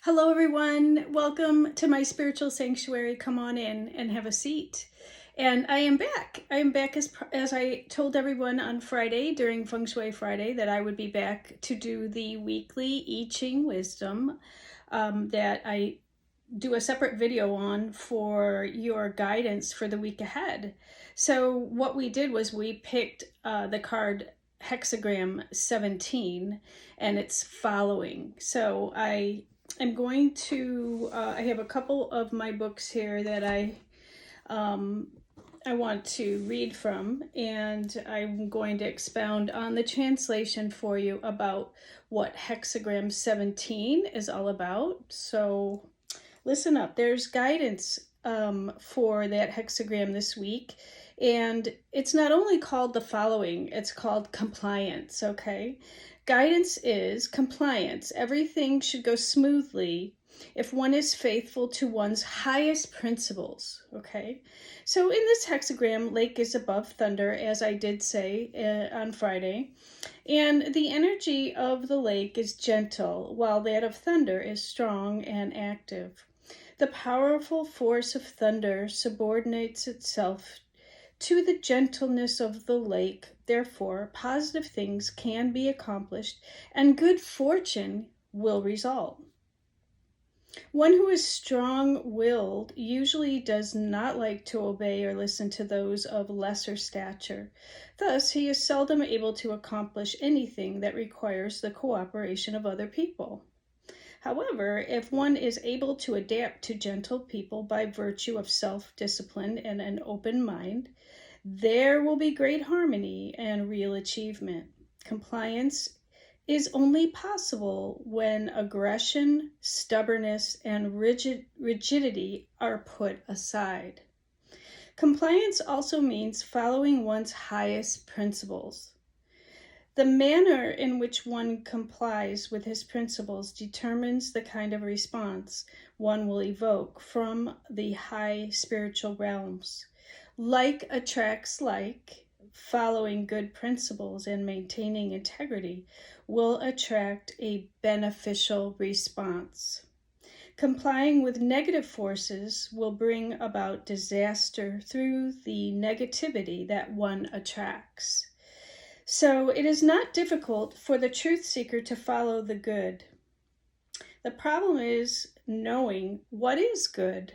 Hello, everyone. Welcome to my spiritual sanctuary. Come on in and have a seat. And I am back. I am back as I told everyone on Friday during Feng Shui Friday that I would be back to do the weekly I-Ching wisdom that I do a separate video on for your guidance for the week ahead. So what we did was we picked the card Hexagram 17 and it's following. So I'm going to, I have a couple of my books here that I want to read from, and I'm going to expound on the translation for you about what Hexagram 17 is all about. So listen up. There's guidance for that hexagram this week, and it's not only called the following, it's called compliance, okay? Guidance is compliance. Everything should go smoothly if one is faithful to one's highest principles, okay? So in this hexagram, lake is above thunder, as I did say on Friday, and the energy of the lake is gentle, while that of thunder is strong and active. The powerful force of thunder subordinates itself to the gentleness of the lake. Therefore, positive things can be accomplished and good fortune will result. One who is strong-willed usually does not like to obey or listen to those of lesser stature. Thus, he is seldom able to accomplish anything that requires the cooperation of other people. However, if one is able to adapt to gentle people by virtue of self-discipline and an open mind, there will be great harmony and real achievement. Compliance is only possible when aggression, stubbornness, and rigidity are put aside. Compliance also means following one's highest principles. The manner in which one complies with his principles determines the kind of response one will evoke from the high spiritual realms. Like attracts like, following good principles and maintaining integrity will attract a beneficial response. Complying with negative forces will bring about disaster through the negativity that one attracts. So it is not difficult for the truth seeker to follow the good. The problem is knowing what is good.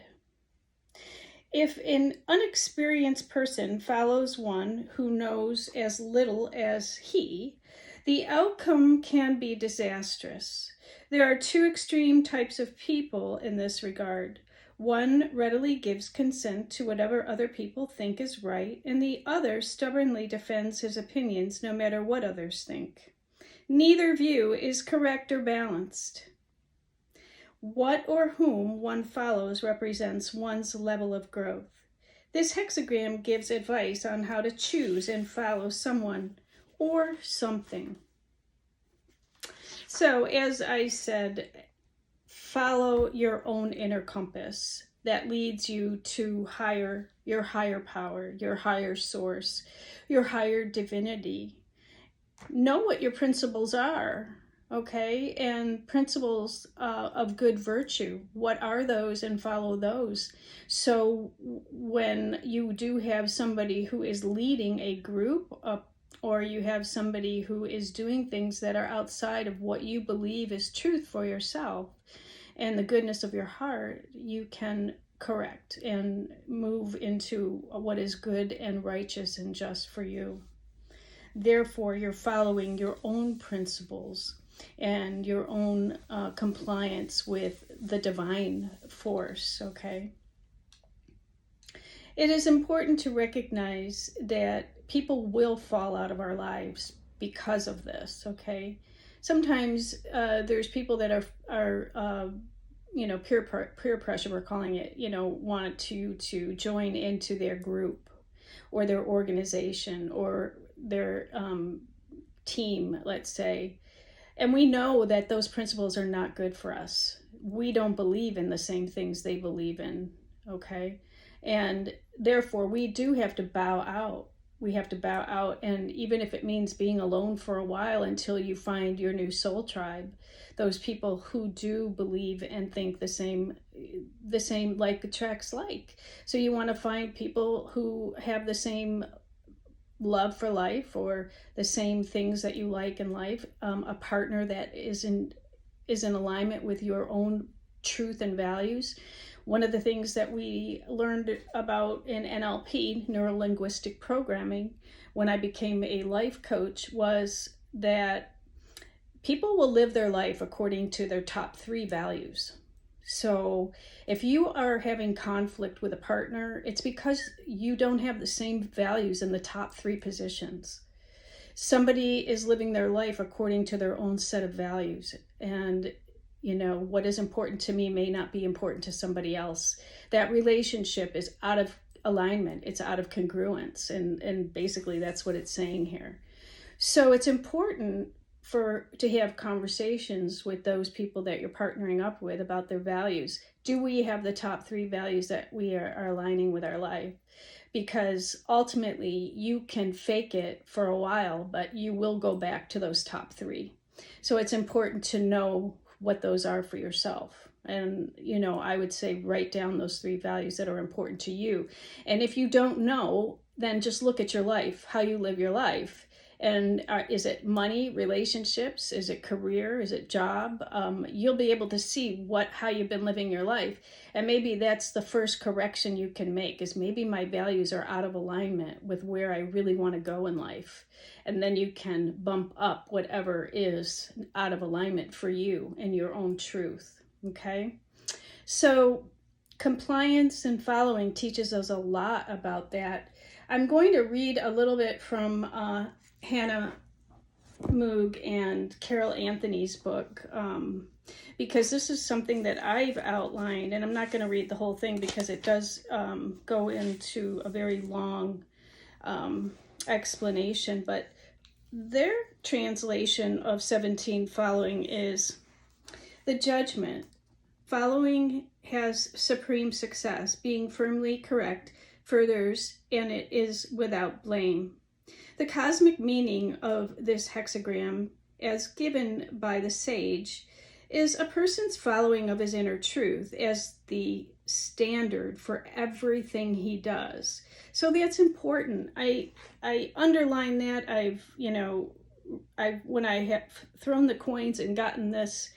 If an unexperienced person follows one who knows as little as he, the outcome can be disastrous. There are two extreme types of people in this regard. One readily gives consent to whatever other people think is right, and the other stubbornly defends his opinions no matter what others think. Neither view is correct or balanced. What or whom one follows represents one's level of growth. This hexagram gives advice on how to choose and follow someone or something. So, as I said, follow your own inner compass that leads you to your higher power, your higher source, your higher divinity. Know what your principles are, okay? And principles of good virtue. What are those, and follow those. So when you do have somebody who is leading a group or you have somebody who is doing things that are outside of what you believe is truth for yourself and the goodness of your heart, you can correct and move into what is good and righteous and just for you. Therefore, you're following your own principles and your own compliance with the divine force, okay? It is important to recognize that people will fall out of our lives because of this, okay? Sometimes there's people that are peer pressure, we're calling it, want to join into their group or their organization or their team, let's say. And we know that those principles are not good for us. We don't believe in the same things they believe in, okay? And therefore, we do have to bow out we have to bow out, and even if it means being alone for a while until you find your new soul tribe, those people who do believe and think the same like attracts like. So you want to find people who have the same love for life or the same things that you like in life, a partner that is in alignment with your own truth and values. One of the things that we learned about in NLP, neuro-linguistic programming, when I became a life coach, was that people will live their life according to their top 3 values. So if you are having conflict with a partner, it's because you don't have the same values in the top 3 positions. Somebody is living their life according to their own set of values, and what is important to me may not be important to somebody else. That relationship is out of alignment. It's out of congruence. And basically that's what it's saying here. So it's important to have conversations with those people that you're partnering up with about their values. Do we have the top 3 values that we are aligning with our life? Because ultimately you can fake it for a while, but you will go back to those top 3. So it's important to know what those are for yourself. And, I would say write down those 3 values that are important to you. And if you don't know, then just look at your life, how you live your life. And is it money, relationships? Is it career? Is it job? You'll be able to see how you've been living your life. And maybe that's the first correction you can make, is maybe my values are out of alignment with where I really want to go in life. And then you can bump up whatever is out of alignment for you and your own truth. Okay? So compliance and following teaches us a lot about that. I'm going to read a little bit from Hannah Moog and Carol Anthony's book, because this is something that I've outlined, and I'm not going to read the whole thing because it does go into a very long explanation, but their translation of 17 following is: the judgment. Following has supreme success, being firmly correct, furthers, and it is without blame. The cosmic meaning of this hexagram, as given by the sage, is a person's following of his inner truth as the standard for everything he does. So that's important. I underline that. When I have thrown the coins and gotten this,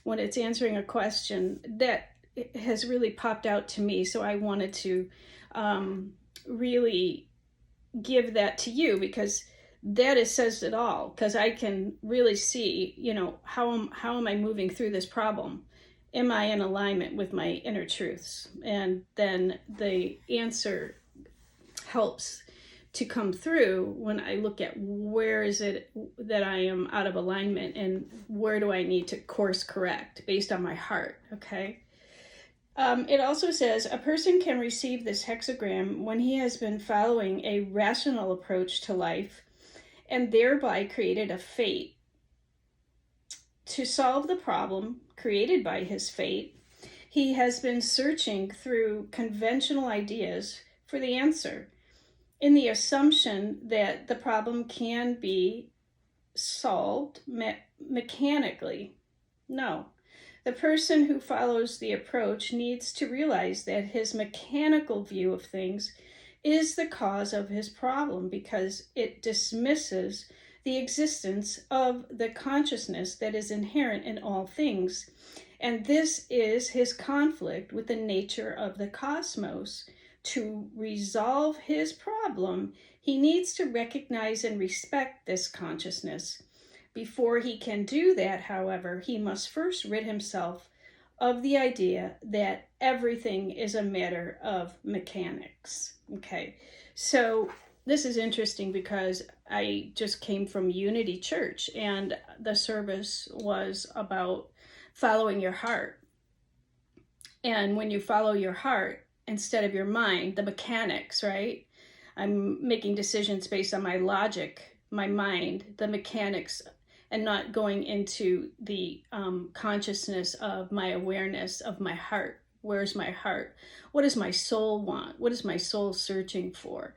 when it's answering a question, that has really popped out to me. So I wanted to really give that to you, because that says it all. Because I can really see, how am I moving through this problem? Am I in alignment with my inner truths? And then the answer helps to come through when I look at where is it that I am out of alignment, and where do I need to course correct based on my heart. Okay. It also says a person can receive this hexagram when he has been following a rational approach to life and thereby created a fate. To solve the problem created by his fate, he has been searching through conventional ideas for the answer, in the assumption that the problem can be solved mechanically. No. The person who follows the approach needs to realize that his mechanical view of things is the cause of his problem, because it dismisses the existence of the consciousness that is inherent in all things. And this is his conflict with the nature of the cosmos. To resolve his problem, he needs to recognize and respect this consciousness. Before he can do that, however, he must first rid himself of the idea that everything is a matter of mechanics. Okay, so this is interesting because I just came from Unity Church, and the service was about following your heart. And when you follow your heart instead of your mind, the mechanics, right? I'm making decisions based on my logic, my mind, the mechanics, and not going into the consciousness of my awareness of my heart. Where's my heart? What does my soul want? What is my soul searching for?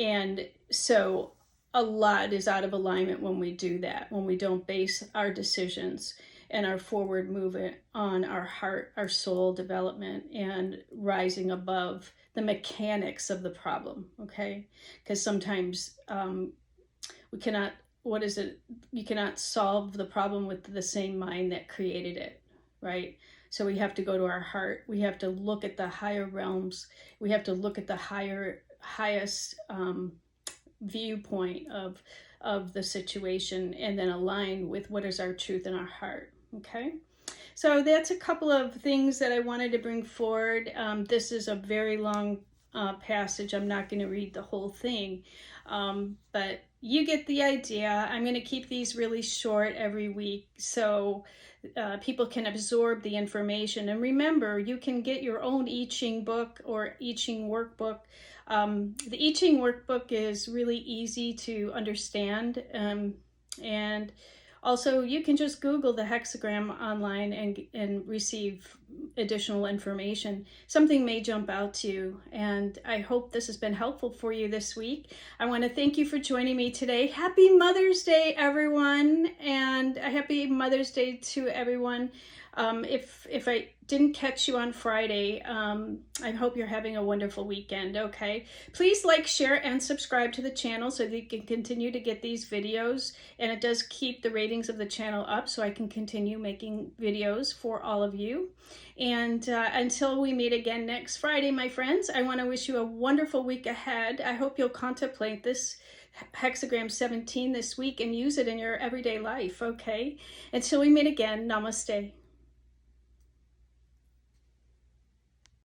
And so a lot is out of alignment when we do that, when we don't base our decisions and our forward movement on our heart, our soul development, and rising above the mechanics of the problem, okay? Because sometimes we cannot, what is it? You cannot solve the problem with the same mind that created it, right? So we have to go to our heart. We have to look at the higher realms. We have to look at the highest viewpoint of the situation, and then align with what is our truth in our heart. Okay, so that's a couple of things that I wanted to bring forward. This is a very long passage. I'm not going to read the whole thing, but you get the idea. I'm going to keep these really short every week so people can absorb the information. And remember, you can get your own I-Ching book or I-Ching workbook. The I-Ching workbook is really easy to understand, and also you can just Google the hexagram online and receive additional information. Something may jump out to you, and I hope this has been helpful for you this week. I want to thank you for joining me today. Happy Mother's Day, everyone, and a happy Mother's Day to everyone. If I didn't catch you on Friday, I hope you're having a wonderful weekend, okay? Please like, share, and subscribe to the channel so that you can continue to get these videos, and it does keep the ratings of the channel up so I can continue making videos for all of you. And until we meet again next Friday, my friends, I want to wish you a wonderful week ahead. I hope you'll contemplate this Hexagram 17 this week and use it in your everyday life, okay? Until we meet again, namaste.